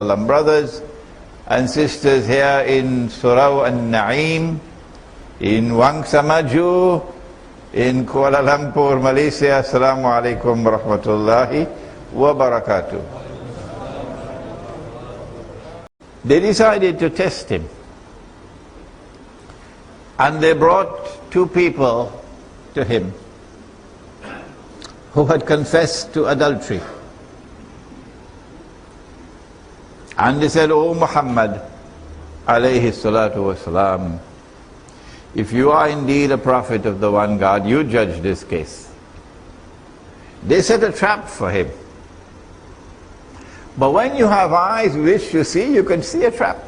Brothers and sisters here in Surau and Naim, in Wangsa Maju, in Kuala Lumpur, Malaysia. Assalamu alaikum wa rahmatullahi wa barakatuh. They decided to test him, and they brought two people to him who had confessed to adultery. And they said, "O Muhammad, alayhi salatu wasalam, if you are indeed a prophet of the one God, you judge this case." They set a trap for him. But when you have eyes which you see, you can see a trap.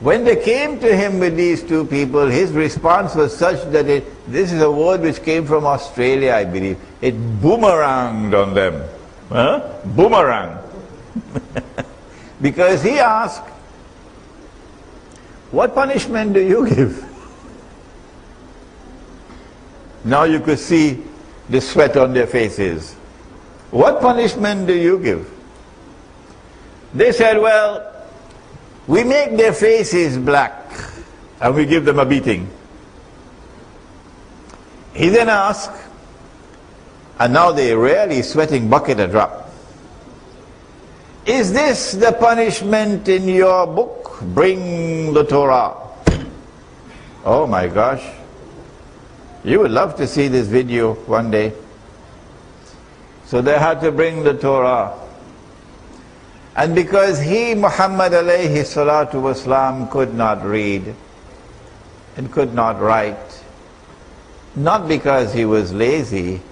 When they came to him with these two people, his response was such that this is a word which came from Australia, I believe. It boomeranged on them. Boomerang. Because he asked, "What punishment do you give?" Now you could see the sweat on their faces. "What punishment do you give?" They said, "Well, we make their faces black and we give them a beating." He then asked, and now they're really sweating bucket a drop, "Is this the punishment in your book? Bring the Torah." Oh my gosh. You would love to see this video one day. So they had to bring the Torah. And because he, Muhammad alayhi salatu wasalam, could not read and could not write, not because he was lazy,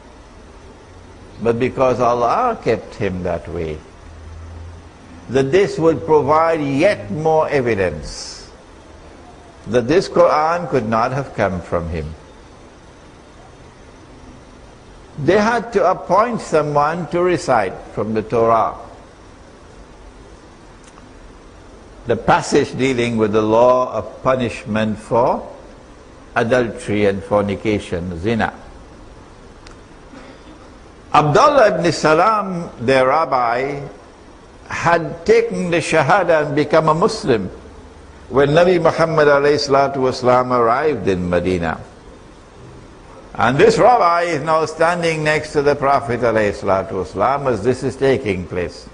but because Allah kept him that way, that this would provide yet more evidence that this Quran could not have come from him. They had to appoint someone to recite from the Torah the passage dealing with the law of punishment for adultery and fornication, zina. Abdullah ibn Salam, their rabbi, had taken the Shahada and become a Muslim when Nabi Muhammad ﷺ arrived in Medina. And this rabbi is now standing next to the Prophet ﷺ as this is taking place.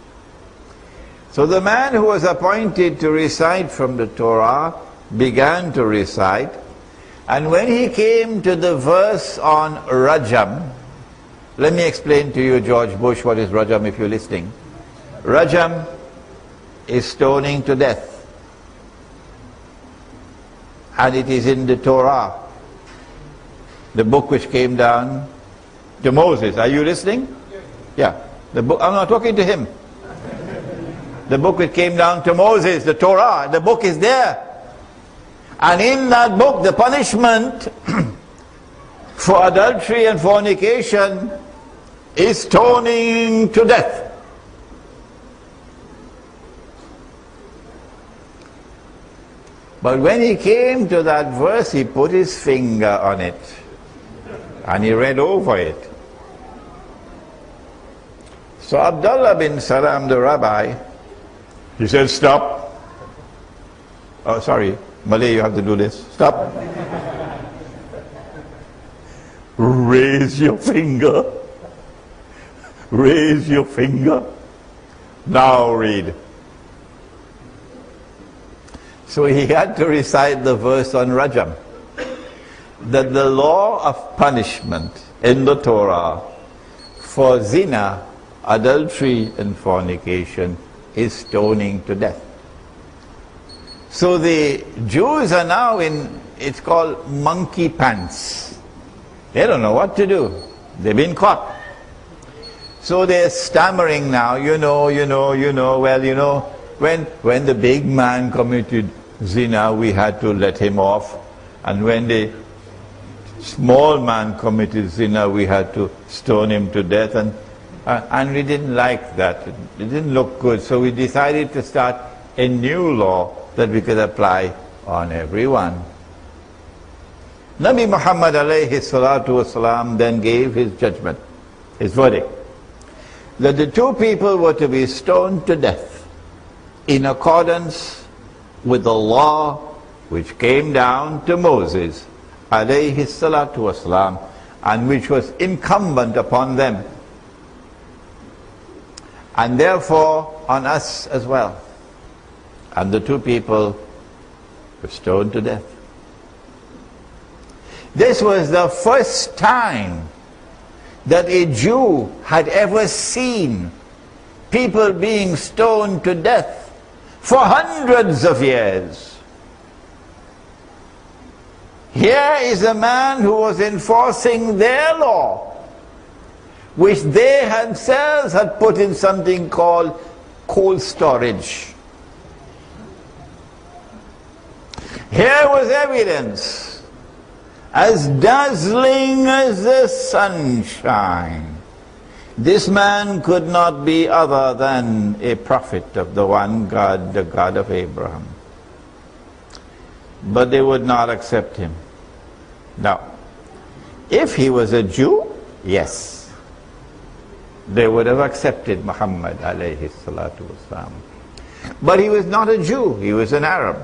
So the man who was appointed to recite from the Torah began to recite, and when he came to the verse on Rajam, let me explain to you, George Bush, what is Rajam if you're listening. Rajam is stoning to death, and it is in the Torah, the book which came down to Moses. Are you listening? Yeah. The book. I'm not talking to him. The book which came down to Moses, the Torah, the book is there. And in that book, the punishment for adultery and fornication is stoning to death. But when he came to that verse, he put his finger on it and he read over it. So Abdullah bin Salam, the rabbi, he said, "Stop." Oh, sorry, Malay, you have to do this. Stop. Raise your finger. Raise your finger. Now read. So he had to recite the verse on Rajam, that the law of punishment in the Torah for zina, adultery and fornication is stoning to death. So the Jews are now in, it's called monkey pants. They don't know what to do. They've been caught. So they're stammering now, when the big man committed zina, we had to let him off. And when the small man committed zina, we had to stone him to death. And we didn't like that. It didn't look good. So we decided to start a new law that we could apply on everyone. Nabi Muhammad alayhi salatu wasalam then gave his judgment, his verdict. that the two people were to be stoned to death in accordance with the law which came down to Moses, alayhi salatu wasalam, and which was incumbent upon them, and therefore on us as well. And the two people were stoned to death. This was the first time that a Jew had ever seen people being stoned to death for hundreds of years. Here is a man who was enforcing their law, which they themselves had put in something called cold storage. Here was evidence as dazzling as the sunshine. This man could not be other than a prophet of the one God, the God of Abraham. But they would not accept him. Now, if he was a Jew, yes, they would have accepted Muhammad alayhi salatu wasalam. But he was not a Jew, he was an Arab.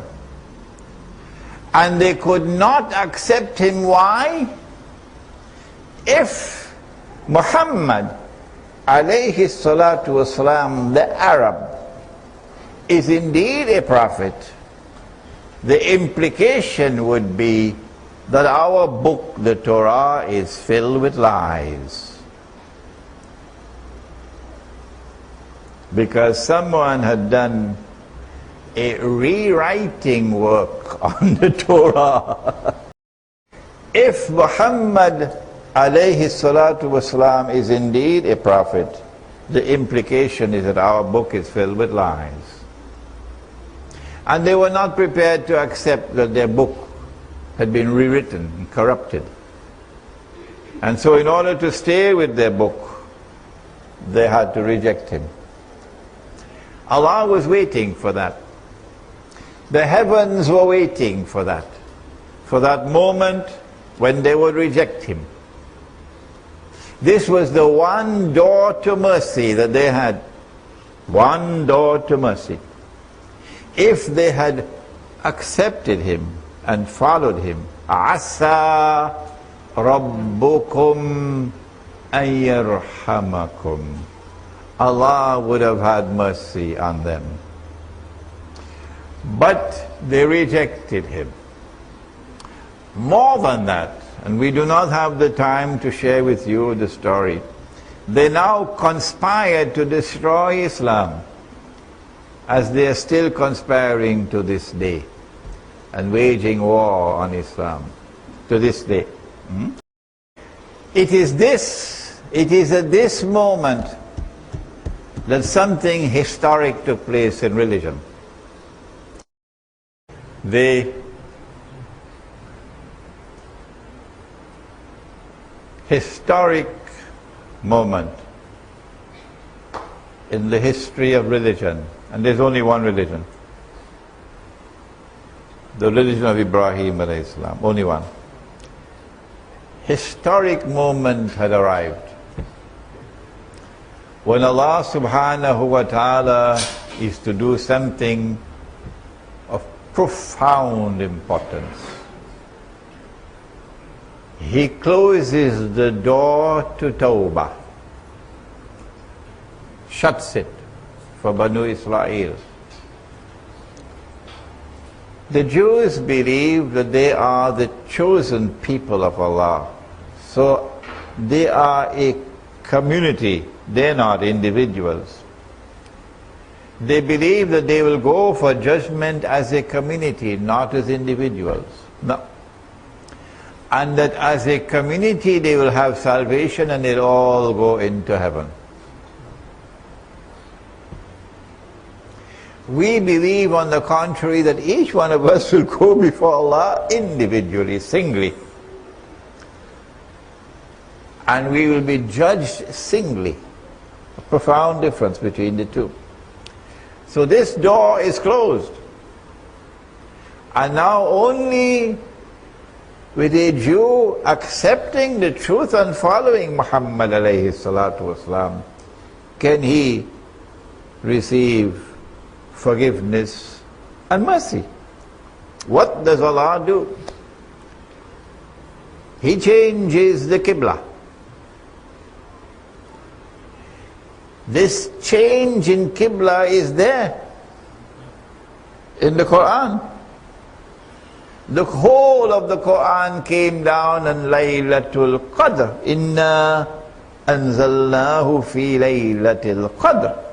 And they could not accept him. Why? If Muhammad alayhi salatu wasalam, the Arab, is indeed a prophet, the implication would be that our book, the Torah, is filled with lies. Because someone had done a rewriting work on the Torah. If Muhammad alayhi salatu wasalam is indeed a prophet, the implication is that our book is filled with lies. And they were not prepared to accept that their book had been rewritten and corrupted. And so in order to stay with their book, they had to reject him. Allah was waiting for that. The heavens were waiting for that moment when they would reject him. This was the one door to mercy that they had. One door to mercy. If they had accepted him and followed him, Asa Rabbukum ayyarhamakum, Allah would have had mercy on them. But they rejected him. More than that, and we do not have the time to share with you the story, they now conspired to destroy Islam, as they are still conspiring to this day and waging war on Islam to this day. It is at this moment that something historic took place in religion. The historic moment in the history of religion, and there's only one religion, the religion of Ibrahim alayhi salam, only one. Historic moment had arrived when Allah subhanahu wa ta'ala is to do something of profound importance. He closes the door to Tawbah, shuts it for Banu Israel. The Jews believe that they are the chosen people of Allah. So they are a community, they're not individuals. They believe that they will go for judgment as a community, not as individuals. No. And that as a community they will have salvation and they'll all go into heaven. We believe, on the contrary, that each one of us will go before Allah individually, singly. And we will be judged singly. A profound difference between the two. So this door is closed. And now only with a Jew accepting the truth and following Muhammad alayhi salatu wasalam can he receive forgiveness and mercy. What does Allah do? He changes the Qibla. This change in Qibla is there in the Quran. The whole of the Quran came down on Laylatul Qadr. Inna anzalnahu fi Laylatil Qadr.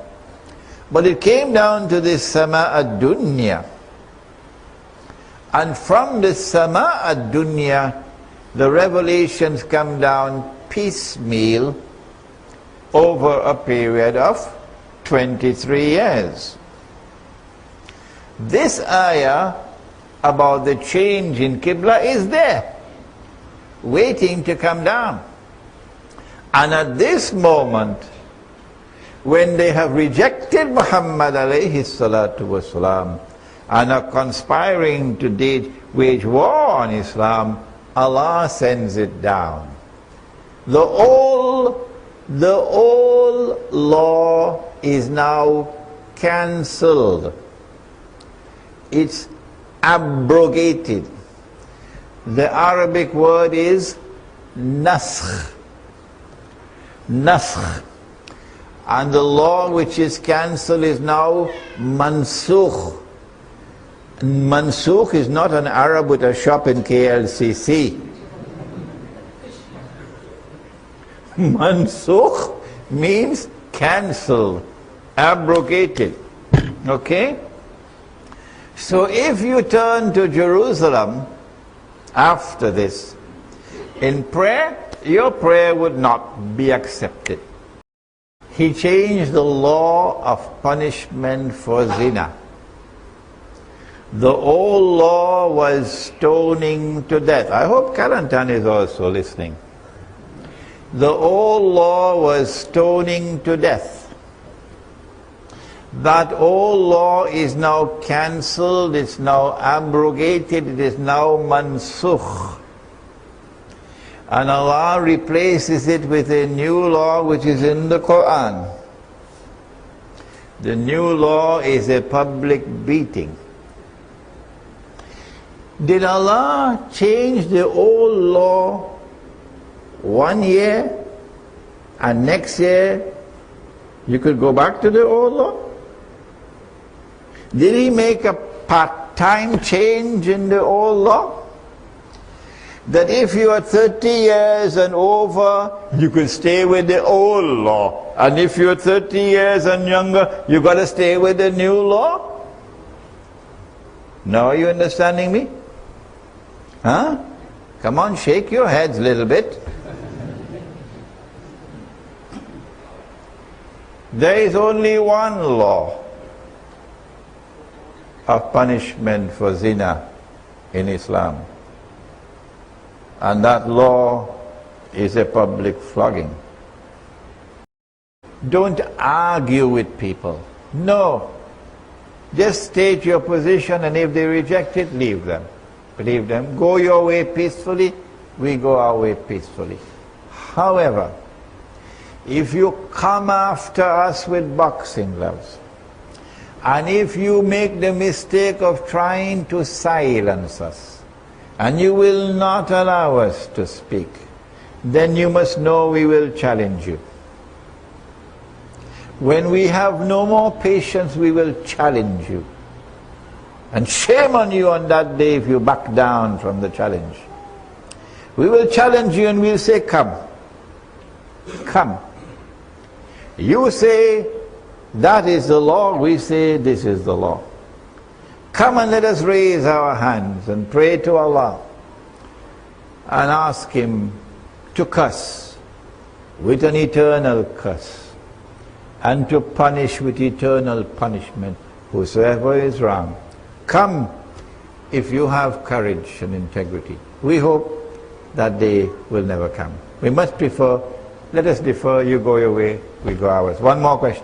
But it came down to this Sama ad-Dunya. And from this Sama ad-Dunya, the revelations come down piecemeal over a period of 23 years. This ayah about the change in Qibla is there, waiting to come down. And at this moment, when they have rejected Muhammad alayhi salatu wasalam and are conspiring to wage war on Islam, Allah sends it down. The old law is now cancelled. It's abrogated. The Arabic word is naskh. Naskh. And the law which is cancelled is now mansukh. Mansukh is not an Arab with a shop in KLCC. Mansukh means cancelled, abrogated. Okay? So if you turn to Jerusalem after this in prayer, your prayer would not be accepted. He changed the law of punishment for zina. The old law was stoning to death. I hope Karantan is also listening. The old law was stoning to death. That old law is now cancelled, it's now abrogated, it is now mansukh. And Allah replaces it with a new law which is in the Quran. The new law is a public beating. Did Allah change the old law 1 year and next year you could go back to the old law? Did He make a part-time change in the old law? That if you are 30 years and over, you could stay with the old law. And if you're 30 years and younger, you got to stay with the new law? Now are you understanding me? Huh? Come on, shake your heads a little bit. There is only one law of punishment for zina in Islam. And that law is a public flogging. Don't argue with people. No. Just state your position, and if they reject it, leave them. Leave them. Go your way peacefully, we go our way peacefully. However, if you come after us with boxing gloves, and if you make the mistake of trying to silence us, and you will not allow us to speak, then you must know we will challenge you. When we have no more patience, we will challenge you. And shame on you on that day if you back down from the challenge. We will challenge you and we'll say, come. Come. You say, that is the law. We say, this is the law. Come and let us raise our hands and pray to Allah and ask Him to curse with an eternal curse and to punish with eternal punishment whosoever is wrong. Come if you have courage and integrity. We hope that day will never come. We must prefer, let us defer, you go your way, we go ours. One more question.